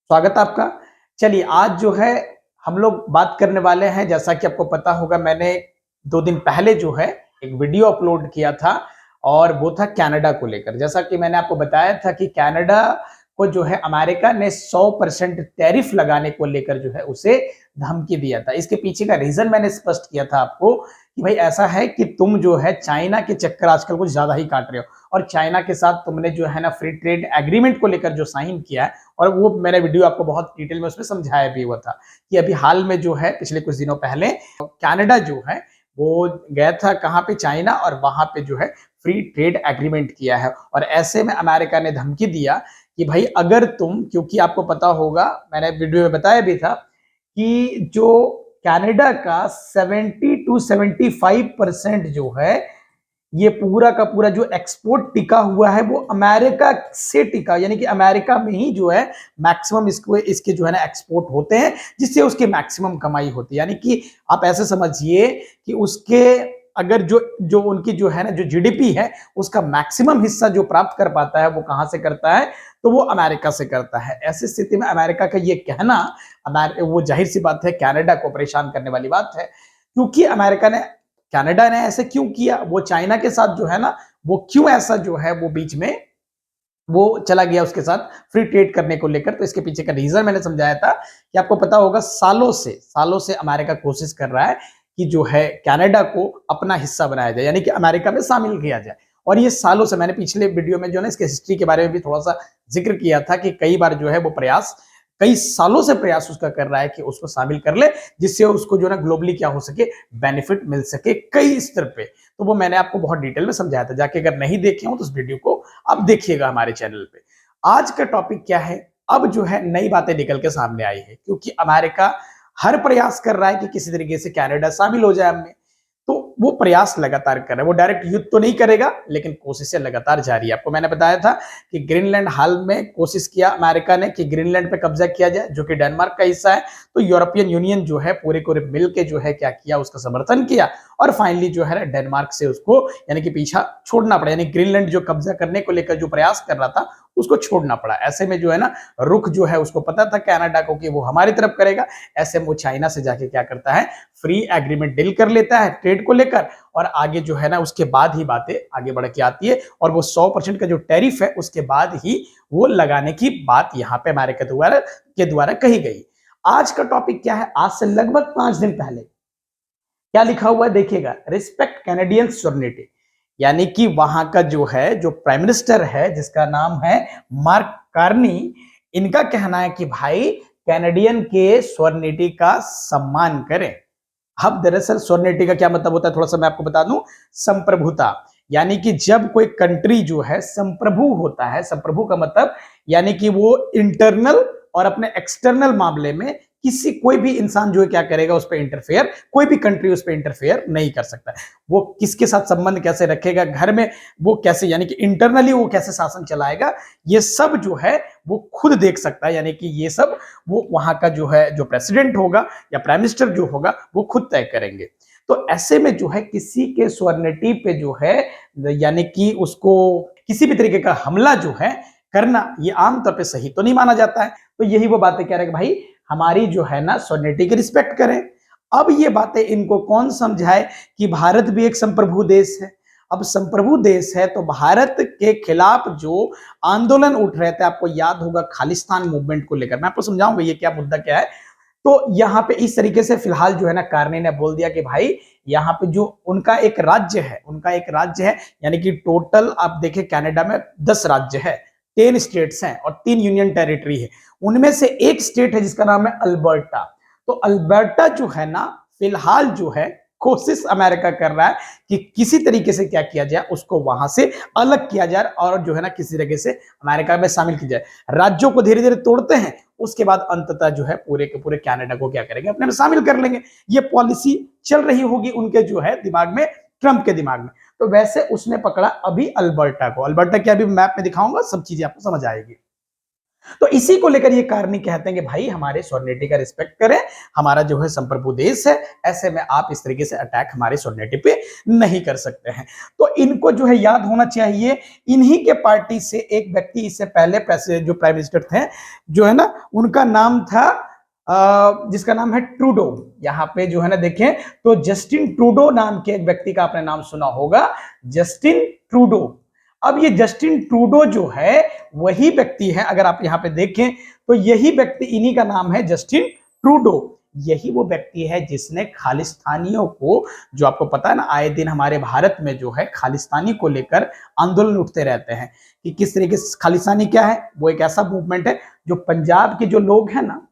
स्वागत है आपका। चलिए आज जो है हम लोग बात करने वाले हैं, जैसा कि आपको पता होगा मैंने 2 दिन पहले जो है एक वीडियो अपलोड किया था और वो था कनाडा को लेकर। जैसा कि मैंने आपको बताया था कि कनाडा को जो है अमेरिका ने 100% टैरिफ लगाने को लेकर जो है उसे धमकी दिया था। इसके पीछे का रीज़न मैंने स्पष्ट किया था आपको कि भाई ऐसा है कि तुम जो है चाइना के चक्कर आजकल कुछ ज़्यादा ही काट रहे हो और चाइना के साथ तुमने जो है ना फ्री ट्रेड एग्रीमेंट को लेकर जो साइन किया है, और वो मैंने वीडियो आपको बहुत डिटेल में उसमें समझाया भी हुआ था कि अभी हाल में जो है पिछले कुछ दिनों पहले कनाडा जो है वो गया था कहाँ पे, चाइना, और वहां पे जो है फ्री ट्रेड एग्रीमेंट किया है। और ऐसे में अमेरिका ने धमकी दिया कि भाई अगर तुम, क्योंकि आपको पता होगा मैंने वीडियो में बताया भी था कि जो कनाडा का 70 to 75% जो है ये पूरा का पूरा जो एक्सपोर्ट टिका हुआ है वो अमेरिका से टिका, यानी कि अमेरिका में ही जो है मैक्सिमम इसके जो है ना एक्सपोर्ट होते हैं, जिससे उसकी मैक्सिमम कमाई होती है। यानी कि आप ऐसे समझिए कि उसके अगर जो जो उनकी जो है ना जो जीडीपी है उसका मैक्सिमम हिस्सा जो प्राप्त कर पाता है वो कहां से करता है, तो वो अमेरिका से करता है। ऐसी स्थिति में अमेरिका का ये कहना, वो जाहिर सी बात है कनाडा को परेशान करने वाली बात है, क्योंकि अमेरिका ने, कनाडा ने ऐसे क्यों किया, वो चाइना के साथ जो है ना वो क्यों ऐसा जो है वो बीच में वो चला गया उसके साथ फ्री ट्रेड करने को लेकर। तो इसके पीछे का रीजन मैंने समझाया था कि आपको पता होगा सालों से अमेरिका कोशिश कर रहा है कि जो है कनाडा को अपना हिस्सा बनाया जाए, यानी कि अमेरिका में शामिल किया जाए। और ये सालों से, मैंने पिछले वीडियो में जो है इसके हिस्ट्री के बारे में भी थोड़ा सा जिक्र किया था कि कई बार जो है वो प्रयास, कई सालों से प्रयास उसका कर रहा है कि उसको शामिल कर ले, जिससे उसको जो ना ग्लोबली क्या हो सके, बेनिफिट मिल सके कई स्तर पे। तो वो मैंने आपको बहुत डिटेल में समझाया था, जाके अगर नहीं देखे हो तो उस वीडियो को अब देखिएगा हमारे चैनल पे। आज का टॉपिक क्या है, अब जो है नई बातें निकल के सामने आई है, क्योंकि अमेरिका हर प्रयास कर रहा है कि किसी तरीके से कनाडा शामिल हो जाए हमें। तो वो प्रयास लगातार कर रहा है, वो डायरेक्ट युद्ध तो नहीं करेगा लेकिन कोशिशें लगातार जारी है। आपको मैंने बताया था कि ग्रीनलैंड हाल में कोशिश किया अमेरिका ने कि ग्रीनलैंड पे कब्जा किया जाए, जो कि डेनमार्क का हिस्सा है। तो यूरोपियन यूनियन जो है पूरे पूरे मिल के जो है क्या किया, उसका समर्थन किया और फाइनली जो है डेनमार्क से उसको यानी कि पीछा छोड़ना पड़ा, यानी ग्रीनलैंड जो कब्जा करने को लेकर जो प्रयास कर रहा था उसको छोड़ना पड़ा। ऐसे में जो है ना रुख जो है उसको पता था कनाडा को कि वो हमारी तरफ करेगा, ऐसे में वो चाइना से जाके क्या करता है, फ्री एग्रीमेंट डील कर लेता है ट्रेड को लेकर। और आगे जो है ना उसके बाद ही बातें आगे बढ़ के आती है, और वो 100% का जो टैरिफ है उसके बाद ही वो लगाने की बात यहाँ पे अमेरिका द्वारा कही गई। आज का टॉपिक क्या है, आज से लगभग 5 दिन पहले क्या लिखा हुआ है देखिएगा, रिस्पेक्ट कैनेडियन सॉवरेनिटी। यानी कि वहां का जो है जो प्राइम मिनिस्टर है जिसका नाम है मार्क कार्नी, इनका कहना है कि भाई कैनेडियन के सॉवरेनिटी का सम्मान करें। अब दरअसल सॉवरेनिटी का क्या मतलब होता है, थोड़ा सा मैं आपको बता दूं, संप्रभुता। यानी कि जब कोई कंट्री जो है संप्रभु होता है, संप्रभु का मतलब यानी कि वो इंटरनल और अपने एक्सटर्नल मामले में किसी कोई भी इंसान जो है क्या करेगा उस पर इंटरफेयर, कोई भी कंट्री उस पर इंटरफेयर नहीं कर सकता है। वो किसके साथ संबंध कैसे रखेगा घर में, वो कैसे यानी कि इंटरनली वो कैसे शासन चलाएगा, ये सब जो है वो खुद देख सकता है। यानी कि ये सब वो वहां का जो है जो प्रेसिडेंट होगा या प्राइम मिनिस्टर जो होगा वो खुद तय करेंगे। तो ऐसे में जो है किसी के सॉवरेनिटी पे जो है यानी कि उसको किसी भी तरीके का हमला जो है करना, ये आमतौर पे सही तो नहीं माना जाता है। तो यही वो बातें कह रहे हैं कि भाई हमारी जो है ना सॉवरेनिटी की रिस्पेक्ट करें। अब ये बातें इनको कौन समझाए कि भारत भी एक संप्रभु देश है। अब संप्रभु देश है तो भारत के खिलाफ जो आंदोलन उठ रहे थे, आपको याद होगा खालिस्तान मूवमेंट को लेकर, मैं आपको समझाऊंगा ये क्या मुद्दा क्या है। तो यहाँ पे इस तरीके से फिलहाल जो है ना कार्नी ने बोल दिया कि भाई यहाँ पे जो उनका एक राज्य है, यानी कि टोटल आप देखें कनाडा में 10 राज्य है, 10 स्टेट्स हैं और 3 यूनियन टेरिटरी है। उनमें से एक स्टेट है जिसका नाम है अल्बर्टा। तो अल्बर्टा जो है ना फिलहाल जो है कोशिश अमेरिका कर रहा है कि किसी तरीके से क्या किया जाए, उसको वहां से अलग किया जाए और जो है ना किसी तरीके से अमेरिका में शामिल की जाए। राज्यों को धीरे धीरे तोड़ते हैं, उसके बाद अंततः जो है पूरे के पूरे कनाडा को क्या करेंगे, अपने में शामिल कर लेंगे। ये पॉलिसी चल रही होगी उनके जो है दिमाग में, ट्रंप के दिमाग में। तो वैसे उसने पकड़ा अभी अल्बर्टा को। अल्बर्टा क्या अभी मैप में दिखाऊंगा, सब चीजें आपको समझ आएगी। तो इसी को लेकर ये कारणी कहते हैं कि भाई हमारे सॉवरेनिटी का रिस्पेक्ट करें, हमारा जो है संप्रभु देश है, ऐसे में आप इस तरीके से अटैक हमारे सॉवरेनिटी पे नहीं कर सकते हैं। तो इनको जो है याद होना चाहिए। इन्हीं के पार्टी से एक व्यक्ति इससे पहले जो प्राइम मिनिस्टर थे जो है ना, उनका नाम था जिसका नाम है ट्रूडो। यहाँ पे जो है ना देखें तो जस्टिन ट्रूडो नाम के एक व्यक्ति का आपने नाम सुना होगा, जस्टिन ट्रूडो। अब ये जस्टिन ट्रूडो जो है वही व्यक्ति है, अगर आप यहाँ पे देखें तो यही व्यक्ति, इन्हीं का नाम है जस्टिन ट्रूडो। यही वो व्यक्ति है जिसने खालिस्तानियों को, जो आपको पता है ना आए दिन हमारे भारत में जो है खालिस्तानी को लेकर आंदोलन उठते रहते हैं कि किस तरीके से खालिस्तानी क्या है, वो एक ऐसा मूवमेंट है जो पंजाब के जो लोग हैं ना,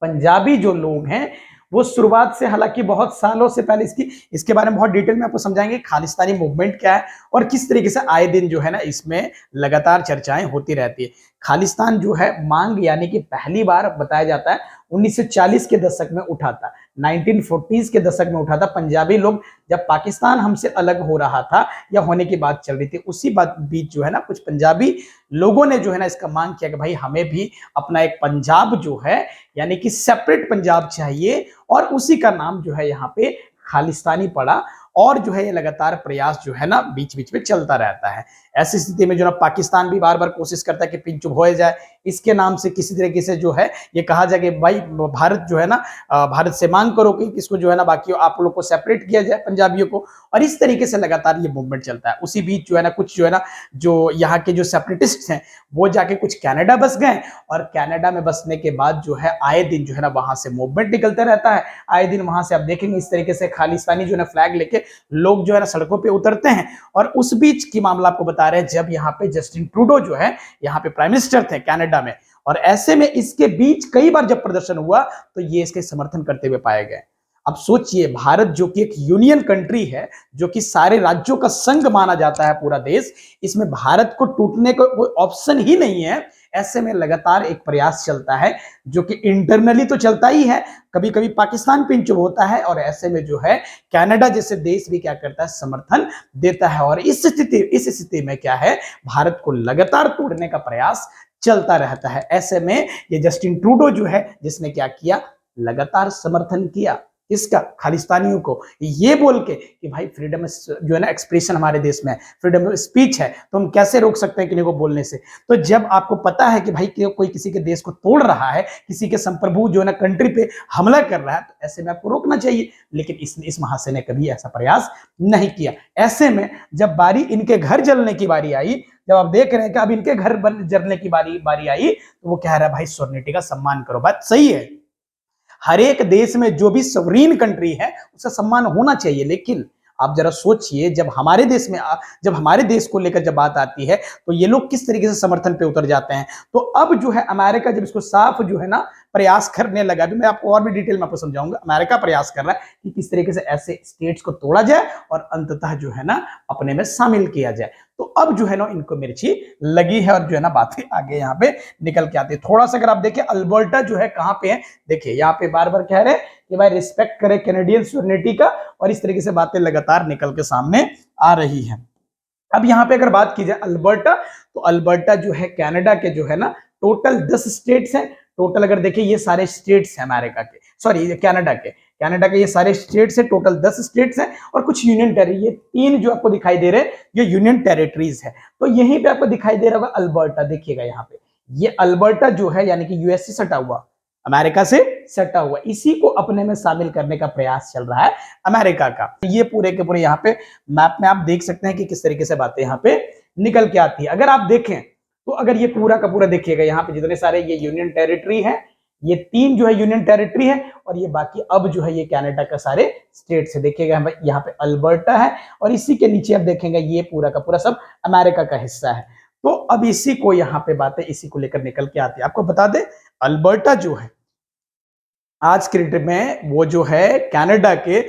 पंजाबी जो लोग हैं वो शुरुआत से, हालांकि बहुत सालों से पहले इसके बारे में बहुत डिटेल में आपको समझाएंगे खालिस्तानी मूवमेंट क्या है और किस तरीके से आए दिन जो है ना इसमें लगातार चर्चाएं होती रहती है। खालिस्तान जो है मांग यानी कि पहली बार बताया जाता है 1940 के दशक में उठा था, 1940s के दशक में उठा था। पंजाबी लोग जब पाकिस्तान हमसे अलग हो रहा था या होने की बात चल रही थी, उसी बात बीच जो है ना कुछ पंजाबी लोगों ने जो है ना इसका मांग किया कि भाई हमें भी अपना एक पंजाब जो है यानी कि सेपरेट पंजाब चाहिए, और उसी का नाम जो है यहाँ पे खालिस्तानी पड़ा। और जो है ये लगातार प्रयास जो है ना बीच बीच में चलता रहता है। ऐसी स्थिति में जो ना पाकिस्तान भी बार बार कोशिश करता है कि पिंच हो जाए, इसके नाम से किसी तरीके से जो है ये कहा जाए कि भाई भारत जो है ना, भारत से मांग करो कि इसको जो है ना बाकी आप लोग को सेपरेट किया जाए पंजाबियों को, और इस तरीके से लगातार ये मूवमेंट चलता है। उसी बीच जो है ना कुछ जो है ना जो यहाँ के जो सेपरेटिस्ट हैं वो जाके कुछ कनाडा बस गए, और कनाडा में बसने के बाद जो है आए दिन जो है ना वहां से मूवमेंट निकलता रहता है। आए दिन वहां से आप देखेंगे इस तरीके से खालिस्तानी जो है फ्लैग लेके लोग जो है ना सड़कों पे उतरते हैं। और उस बीच की मामला आपको बता रहे हैं जब यहाँ पे जस्टिन ट्रूडो जो है यहाँ पे प्राइम मिनिस्टर थे कनाडा में, और ऐसे में इसके बीच कई बार जब प्रदर्शन हुआ तो ये इसके समर्थन करते हुए पाए गए। अब सोचिए, भारत जो कि एक यूनियन कंट्री है, जो कि सारे राज्यों का संघ माना जाता है पूरा देश, इसमें भारत को टूटने का कोई ऑप्शन ही नहीं है। ऐसे में लगातार एक प्रयास चलता है जो कि इंटरनली तो चलता ही है, कभी कभी पाकिस्तान पिंच होता है, और ऐसे में जो है कनाडा जैसे देश भी क्या करता है, समर्थन देता है। और इस स्थिति में क्या है, भारत को लगातार तोड़ने का प्रयास चलता रहता है। ऐसे में ये जस्टिन ट्रूडो जो है जिसने क्या किया, लगातार समर्थन किया इसका, खालिस्तानियों को, ये बोल के कि भाई फ्रीडम जो है ना एक्सप्रेशन हमारे देश में है, फ्रीडम ऑफ स्पीच है, तो हम कैसे रोक सकते हैं किसी को बोलने से। तो जब आपको पता है कि भाई कोई किसी के देश को तोड़ रहा है, किसी के संप्रभु जो है ना कंट्री पे हमला कर रहा है, तो ऐसे में आपको रोकना चाहिए। लेकिन इस महाशय ने कभी ऐसा प्रयास नहीं किया। ऐसे में जब बारी इनके घर जलने की बारी आई, जब आप देख रहे हैं कि अब इनके घर जलने की बारी आई, तो वो कह रहा है भाई सॉवरेनिटी का सम्मान करो। बात सही है, हर एक देश में जो भी सॉवरीन कंट्री है उसका सम्मान होना चाहिए। लेकिन आप जरा सोचिए, जब हमारे देश को लेकर जब बात आती है तो ये लोग किस तरीके से समर्थन पे उतर जाते हैं। तो अब जो है अमेरिका जब इसको साफ जो है ना प्रयास करने लगा, अभी मैं आपको और भी डिटेल में आपको समझाऊंगा, अमेरिका प्रयास कर रहा है कि किस तरीके से ऐसे स्टेट्स को तोड़ा जाए और अंततः जो है ना अपने में शामिल किया जाए। तो अब जो है ना इनको मिर्ची लगी है, और जो है ना बातें आगे यहाँ पे निकल के आती है। थोड़ा सा अगर आप देखिए अल्बर्टा जो है कहाँ पे है, देखिए यहाँ पे बार बार कह रहे हैं कि भाई रिस्पेक्ट करें कैनेडियन सॉवरेनिटी का, और इस तरीके से बातें लगातार निकल के सामने आ रही है। अब यहाँ पे अगर बात की जाए अल्बर्टा, तो अल्बर्टा जो है कनाडा के जो है ना टोटल 10 स्टेट्स हैं। टोटल अगर देखिए ये सारे स्टेट्स हैं अमेरिका के, सॉरी कनाडा के ये सारे स्टेट्स हैं, टोटल 10 स्टेट्स हैं और कुछ यूनियन टेरिटरी। ये 3 जो आपको दिखाई दे रहे हैं ये यूनियन टेरिटरीज है। तो यहीं पे आपको दिखाई दे रहा होगा अल्बर्टा, देखिएगा यहाँ पे ये अल्बर्टा जो है यानी कि यूएस से सटा हुआ, अमेरिका से सटा हुआ, इसी को अपने में शामिल करने का प्रयास चल रहा है अमेरिका का। ये पूरे के पूरे यहाँ पे मैप में आप देख सकते हैं कि किस तरीके से बातें यहाँ पे निकल के आती है। अगर आप देखें तो अगर ये पूरा का पूरा देखिएगा, यहाँ पे जितने सारे ये यूनियन टेरिटरी है, ये 3 जो है यूनियन टेरिटरी है, और ये बाकी अब जो है ये कनाडा का सारे स्टेट्स है। देखिएगा यहाँ पे अल्बर्टा है, और इसी के नीचे आप देखेंगे ये पूरा का पूरा सब अमेरिका का हिस्सा है। तो अब इसी को यहाँ पे बातें इसी को लेकर निकल के आती है। आपको बता दें अल्बर्टा जो है आज के डेट में वो जो है कनाडा के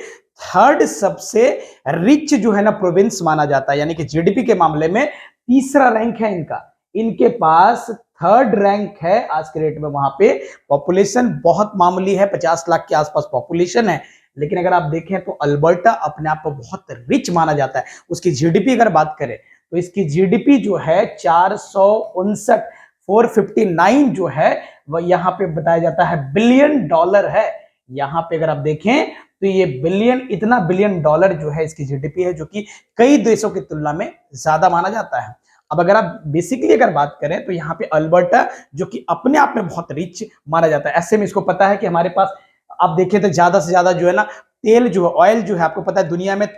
3rd सबसे रिच जो है ना प्रोविंस माना जाता है, यानी कि जीडीपी के मामले में 3रा रैंक है इनका। इनके पास 3rd रैंक है आज के डेट में। वहां पे पॉपुलेशन बहुत मामूली है, 50 लाख के आसपास पॉपुलेशन है। लेकिन अगर आप देखें तो अल्बर्टा अपने आप को बहुत रिच माना जाता है। उसकी जीडीपी अगर बात करें तो इसकी जीडीपी जो है 459 459 जो है वह यहाँ पे बताया जाता है बिलियन डॉलर है। यहाँ पे अगर आप देखें तो ये बिलियन, इतना बिलियन डॉलर जो है इसकी जीडीपी है, जो कि कई देशों की तुलना में ज्यादा माना जाता है। अब अगर आप बेसिकली अगर बात करें तो यहाँ पे अल्बर्टा जो कि अपने आप में बहुत रिच माना जाता है, ऐसे में इसको पता है कि हमारे पास आप देखें तो ज्यादा से ज्यादा जो है ना तेल जो है, ऑयल जो है, आपको पता है दुनिया में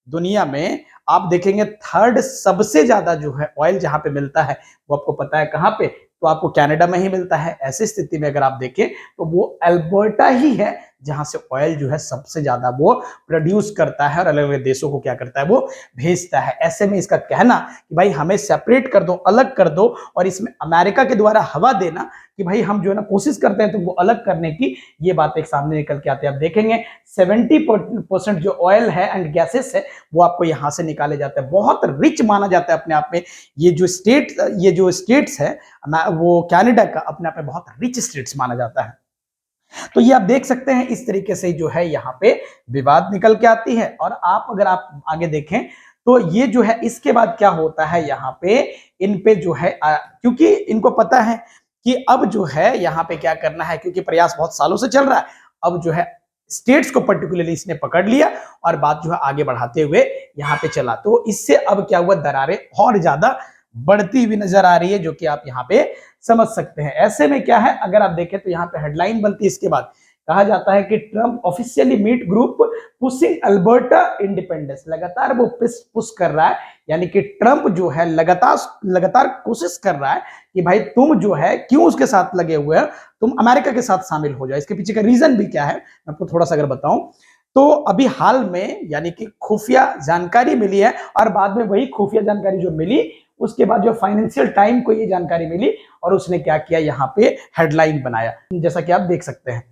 दुनिया में आप देखेंगे थर्ड सबसे ज्यादा जो है ऑयल जहां पे मिलता है वो आपको पता है कहां पे, तो आपको कनाडा में ही मिलता है। ऐसी स्थिति में अगर आप देखें तो वो अल्बर्टा ही है जहां से ऑयल जो है सबसे ज्यादा वो प्रोड्यूस करता है और अलग अलग देशों को क्या करता है वो भेजता है। ऐसे में इसका कहना कि भाई हमें सेपरेट कर दो, अलग कर दो, और इसमें अमेरिका के द्वारा हवा देना कि भाई हम जो है ना कोशिश करते हैं तो वो अलग करने की, ये बात एक सामने निकल के आती है। आप देखेंगे 70% जो ऑयल है एंड गैसेस है वो आपको यहां से निकाले जाते हैं। बहुत रिच माना जाता है अपने आप में ये जो स्टेट्स है, वो कनाडा का अपने आप में बहुत रिच स्टेट्स माना जाता है। तो ये आप देख सकते हैं इस तरीके से जो है यहाँ पे विवाद निकल के आती है। और अगर आप आगे देखें तो ये जो है इसके बाद क्या होता है यहाँ पे, इन पे जो है क्योंकि इनको पता है कि अब जो है यहाँ पे क्या करना है, क्योंकि प्रयास बहुत सालों से चल रहा है, अब जो है स्टेट्स को पर्टिकुलरली इसने पकड़ लिया और बात जो है आगे बढ़ाते हुए यहाँ पे चला। तो इससे अब क्या हुआ, दरारें और ज्यादा बढ़ती हुई नजर आ रही है, जो कि आप यहाँ पे समझ सकते हैं। ऐसे में क्या है, अगर आप देखें तो यहाँ पे हेडलाइन बनती है, इसके बाद कहा जाता है कि Trump officially meet group pushing Alberta independence. लगातार वो पुश कर रहा है, यानी कि ट्रम्प जो है लगातार कोशिश कर रहा है कि भाई तुम जो है क्यों उसके साथ लगे हुए हो, तुम अमेरिका के साथ शामिल हो जाओ। इसके पीछे का रीजन भी क्या है मैं आपको थोड़ा सा अगर बताऊं तो अभी हाल में यानी कि खुफिया जानकारी मिली है, और बाद में वही खुफिया जानकारी जो मिली उसके बाद जो फाइनेंशियल टाइम को ये जानकारी मिली और उसने क्या किया, यहाँ पे हेडलाइन बनाया, जैसा कि आप देख सकते हैं।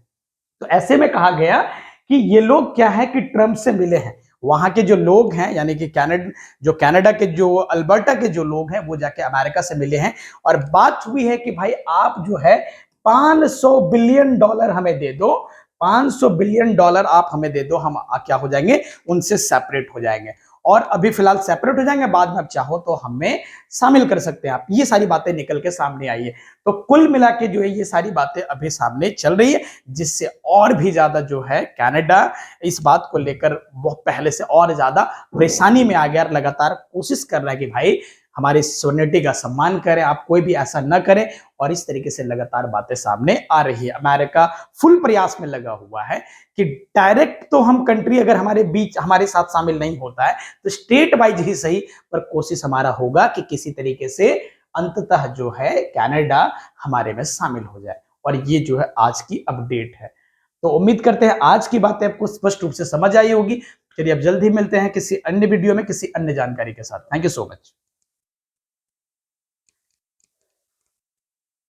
तो ऐसे में कहा गया कि ये लोग क्या है कि ट्रम्प से मिले हैं, वहां के जो लोग हैं यानी कि कनाडा के जो अल्बर्टा के जो लोग हैं वो जाके अमेरिका से मिले हैं, और बात हुई है कि भाई आप जो है 500 बिलियन डॉलर हमें दे दो, 500 बिलियन डॉलर आप हमें दे दो, हम क्या हो जाएंगे, उनसे सेपरेट हो जाएंगे, और अभी फिलहाल सेपरेट हो जाएंगे, बाद में आप चाहो तो हमें शामिल कर सकते हैं आप। ये सारी बातें निकल के सामने आई है। तो कुल मिला के जो है ये सारी बातें अभी सामने चल रही है, जिससे और भी ज्यादा जो है कनाडा इस बात को लेकर बहुत पहले से और ज्यादा परेशानी में आ गया, लगातार कोशिश कर रहा है कि भाई हमारी सोवर्निटी का सम्मान करें, आप कोई भी ऐसा न करें, और इस तरीके से लगातार बातें सामने आ रही है। अमेरिका फुल प्रयास में लगा हुआ है कि डायरेक्ट तो हम कंट्री अगर हमारे साथ शामिल नहीं होता है तो स्टेट वाइज ही सही, पर कोशिश हमारा होगा कि किसी तरीके से अंततः जो है कनाडा हमारे में शामिल हो जाए। और ये जो है आज की अपडेट है। तो उम्मीद करते हैं आज की बातें आपको स्पष्ट रूप से समझ आई होगी। चलिए अब जल्द ही मिलते हैं किसी अन्य वीडियो में किसी अन्य जानकारी के साथ। Thank you so much.